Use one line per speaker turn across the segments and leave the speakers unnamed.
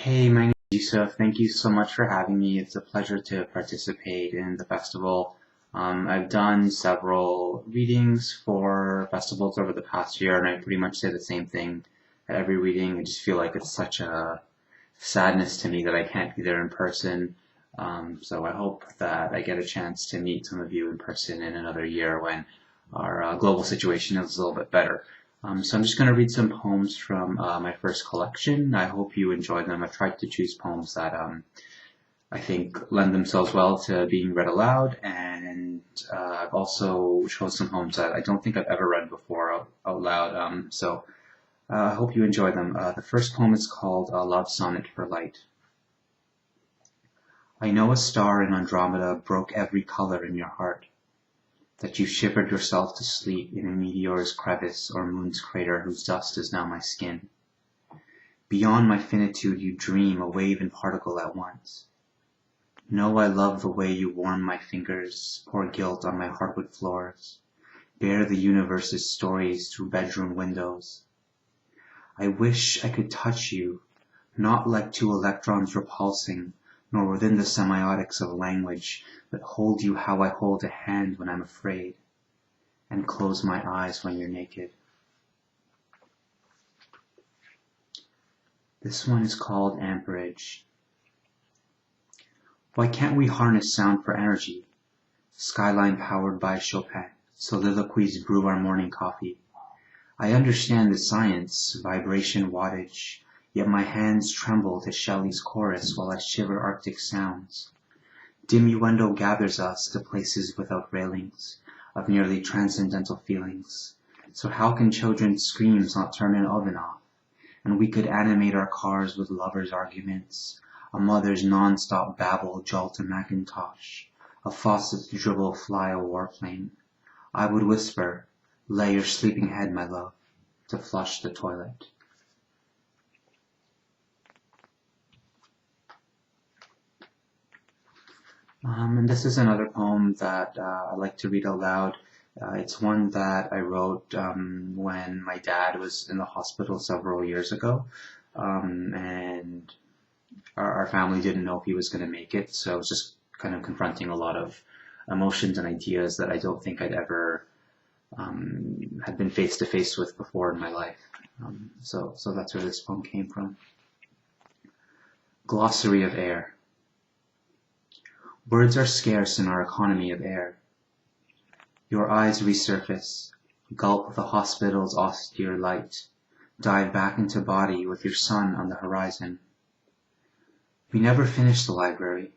Hey, my name is Yusuf. Thank you so much for having me. It's a pleasure to participate in the festival. I've done several readings for festivals over the past year, and I pretty much say the same thing at every reading. I just feel like it's such a sadness to me that I can't be there in person. So I hope that I get a chance to meet some of you in person in another year when our global situation is a little bit better. So I'm just going to read some poems from my first collection. I hope you enjoy them. I've tried to choose poems that I think lend themselves well to being read aloud, and I've also chose some poems that I don't think I've ever read before out loud. I hope you enjoy them. The first poem is called Love Sonnet for Light. I know a star in Andromeda broke every color in your heart, that you shivered yourself to sleep in a meteor's crevice or moon's crater whose dust is now my skin. Beyond my finitude you dream a wave and particle at once. Know I love the way you warm my fingers, pour guilt on my hardwood floors, bear the universe's stories through bedroom windows. I wish I could touch you, not like two electrons repulsing, nor within the semiotics of language, but hold you how I hold a hand when I'm afraid, and close my eyes when you're naked. This one is called Amperage. Why can't we harness sound for energy? Skyline powered by Chopin, soliloquies brew our morning coffee. I understand the science, vibration wattage, yet my hands tremble to Shelley's chorus while I shiver Arctic sounds. Diminuendo gathers us to places without railings, of nearly transcendental feelings. So how can children's screams not turn an oven off? And we could animate our cars with lovers' arguments, a mother's non-stop babble jolt a Macintosh, a faucet's dribble fly a warplane. I would whisper, lay your sleeping head, my love, to flush the toilet. And this is another poem that I like to read aloud. It's one that I wrote when my dad was in the hospital several years ago, and our family didn't know if he was going to make it, so I was just kind of confronting a lot of emotions and ideas that I don't think I'd ever had been face to face with before in my life. So that's where this poem came from. Glossary of Air. Words are scarce in our economy of air. Your eyes resurface, gulp the hospital's austere light, dive back into body with your sun on the horizon. We never finish the library,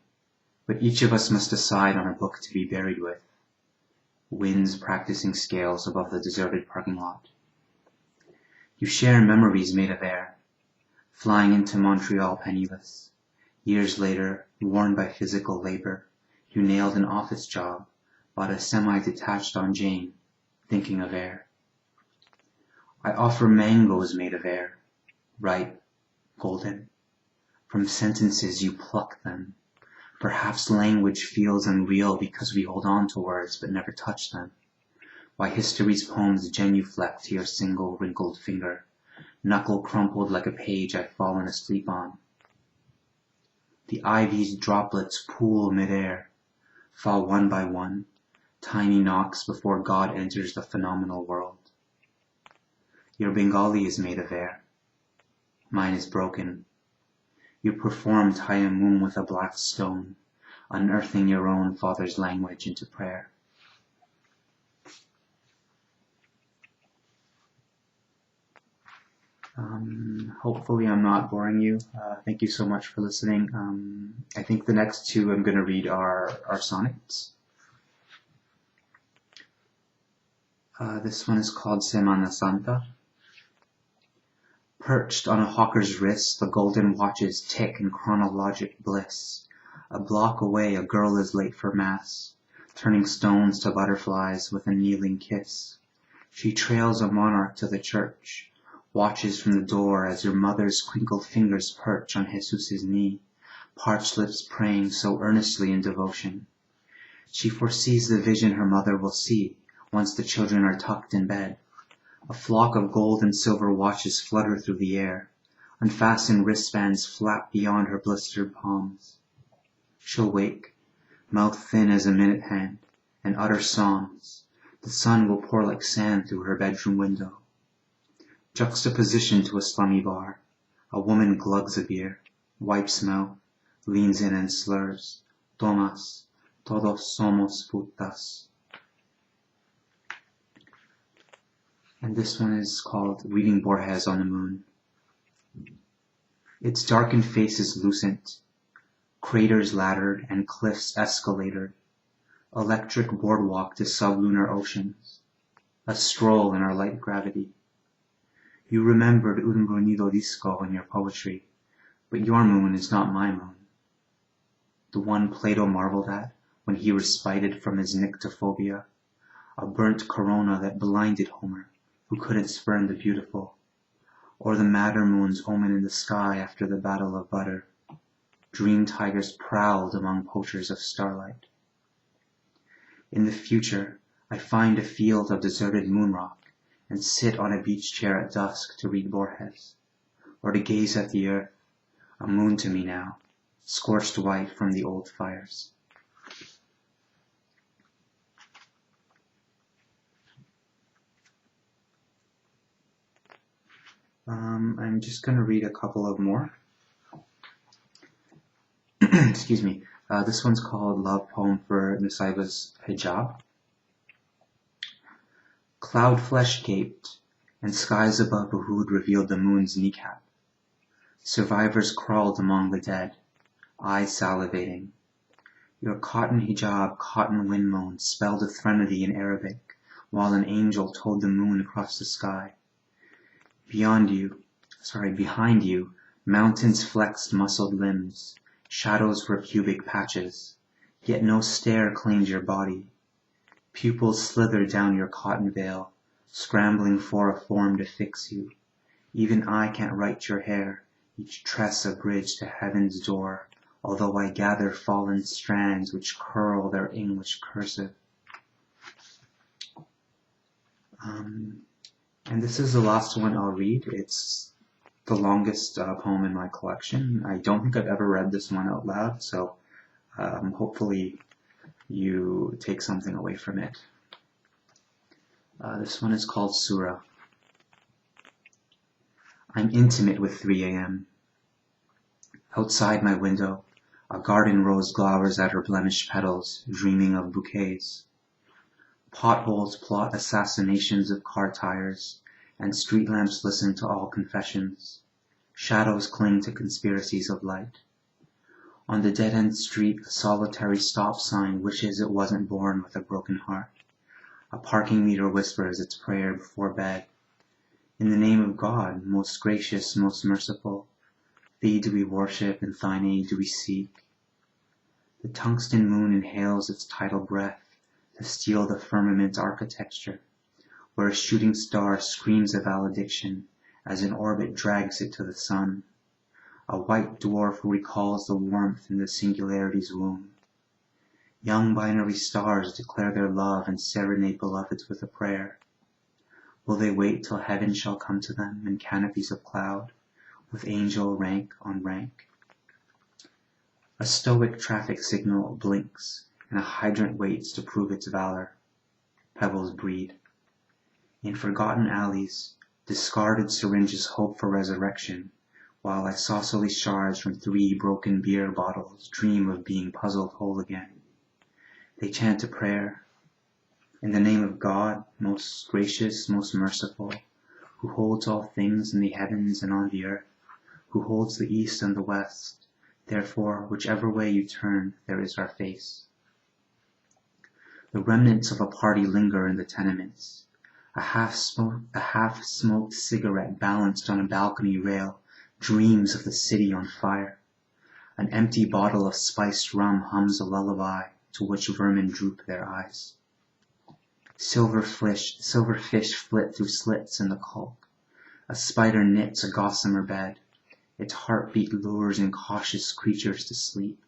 but each of us must decide on a book to be buried with. Winds practicing scales above the deserted parking lot. You share memories made of air, flying into Montreal penniless. Years later, worn by physical labor, you nailed an office job, bought a semi-detached on Jane, thinking of air. I offer mangoes made of air, ripe, golden. From sentences you pluck them. Perhaps language feels unreal because we hold on to words but never touch them. Why history's poems genuflect to your single wrinkled finger, knuckle crumpled like a page I've fallen asleep on. The ivy's droplets pool midair, fall one by one, tiny knocks before God enters the phenomenal world. Your Bengali is made of air. Mine is broken. You perform tayammum with a black stone, unearthing your own father's language into prayer. Hopefully I'm not boring you. Thank you so much for listening. I think the next two I'm going to read are sonnets. This one is called Semana Santa. Perched on a hawker's wrist, the golden watches tick in chronologic bliss. A block away, a girl is late for mass, turning stones to butterflies with a kneeling kiss. She trails a monarch to the church, watches from the door as her mother's crinkled fingers perch on Jesus's knee, parched lips praying so earnestly in devotion. She foresees the vision her mother will see once the children are tucked in bed. A flock of gold and silver watches flutter through the air, Unfastened wristbands flap beyond her blistered palms. She'll wake, mouth thin as a minute hand, and utter songs. The sun will pour like sand through her bedroom window. Juxtaposition to a slummy bar. A woman glugs a beer, wipes mouth, leans in and slurs. Tomas, todos somos putas. And this one is called Reading Borges on the Moon. Its darkened faces lucent, craters laddered and cliffs escalated, electric boardwalk to sublunar oceans, a stroll in our light gravity. You remembered Un Brunido Disco in your poetry, but your moon is not my moon. The one Plato marveled at when he respited from his nyctophobia, a burnt corona that blinded Homer, who couldn't spurn the beautiful, or the madder moon's omen in the sky after the Battle of Butter. Dream tigers prowled among poachers of starlight. In the future, I find a field of deserted moon rock and sit on a beach chair at dusk to read Borges, or to gaze at the earth, a moon to me now, scorched white from the old fires. I'm just going to read a couple of more. Excuse me. This one's called Love Poem for Misaiva's Hijab. Cloud flesh gaped, and skies above Uhud revealed the moon's kneecap. Survivors crawled among the dead, eyes salivating. Your cotton hijab, cotton wind moan spelled a threnody in Arabic, while an angel told the moon across the sky. Behind you, mountains flexed muscled limbs, shadows were cubic patches, yet no stare claimed your body. Pupils slithered down your cotton veil, scrambling for a form to fix you. Even I can't right your hair, each tress a bridge to heaven's door, although I gather fallen strands which curl their English cursive. And this is the last one I'll read. It's the longest poem in my collection. I don't think I've ever read this one out loud, so hopefully you take something away from it. This one is called Surah. I'm intimate with 3 a.m. Outside my window, a garden rose glowers at her blemished petals, dreaming of bouquets. Potholes plot assassinations of car tires, and street lamps listen to all confessions. Shadows cling to conspiracies of light. On the dead-end street, a solitary stop sign wishes it wasn't born with a broken heart. A parking meter whispers its prayer before bed. In the name of God, most gracious, most merciful, thee do we worship, and thine aid do we seek. The tungsten moon inhales its tidal breath to steal the firmament's architecture, where a shooting star screams a valediction as an orbit drags it to the sun. A white dwarf who recalls the warmth in the singularity's womb. Young binary stars declare their love and serenade beloveds with a prayer. Will they wait till heaven shall come to them in canopies of cloud, with angel rank on rank? A stoic traffic signal blinks, and a hydrant waits to prove its valor. Pebbles breed. In forgotten alleys, discarded syringes hope for resurrection, while isosceles shards from 3 broken beer bottles dream of being puzzled whole again. They chant a prayer. In the name of God, most gracious, most merciful, who holds all things in the heavens and on the earth, who holds the east and the west, therefore, whichever way you turn, there is our face. The remnants of a party linger in the tenements. A half-smoked cigarette balanced on a balcony rail dreams of the city on fire. An empty bottle of spiced rum hums a lullaby to which vermin droop their eyes. Silver fish flit through slits in the caulk. A spider knits a gossamer bed. Its heartbeat lures incautious creatures to sleep.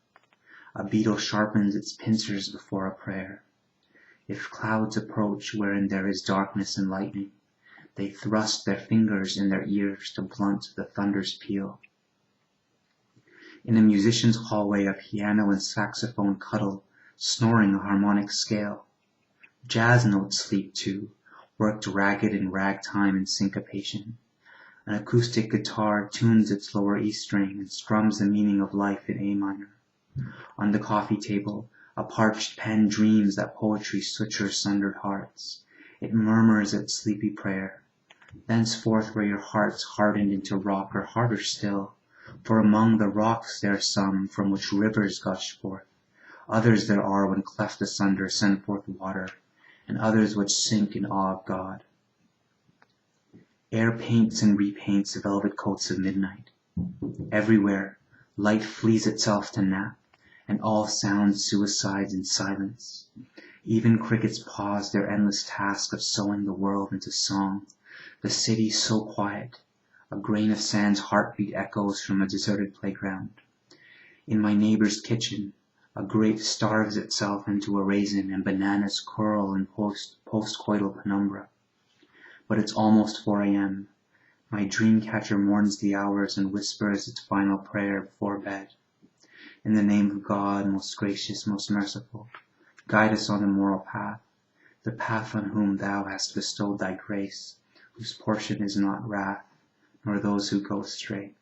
A beetle sharpens its pincers before a prayer. If clouds approach wherein there is darkness and lightning, They thrust their fingers in their ears to blunt the thunder's peal. In a musician's hallway, a piano and saxophone cuddle, snoring a harmonic scale. Jazz notes sleep too, worked ragged in ragtime and syncopation. An acoustic guitar tunes its lower E string and strums the meaning of life in A minor. On the coffee table, a parched pen dreams that poetry sutures sundered hearts. It murmurs its sleepy prayer. Thenceforth where your hearts hardened into rock are harder still, for among the rocks there are some from which rivers gush forth. Others there are when cleft asunder send forth water, and others which sink in awe of God. Air paints and repaints the velvet coats of midnight. Everywhere, light flees itself to nap, and all sound suicides in silence. Even crickets pause their endless task of sewing the world into song. The city so quiet, a grain of sand's heartbeat echoes from a deserted playground. In my neighbor's kitchen, a grape starves itself into a raisin and bananas curl in post-coital penumbra. But it's almost 4 a.m. My dream catcher mourns the hours and whispers its final prayer before bed. In the name of God, most gracious, most merciful, guide us on the moral path, the path on whom thou hast bestowed thy grace, whose portion is not wrath, nor those who go astray.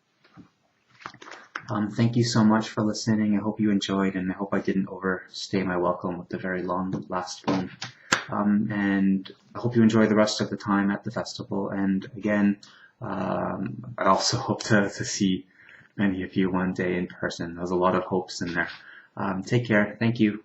Thank you so much for listening. I hope you enjoyed, and I hope I didn't overstay my welcome with the very long last poem. And I hope you enjoy the rest of the time at the festival. And again, I also hope to see many of you one day in person. There's a lot of hopes in there. Take care. Thank you.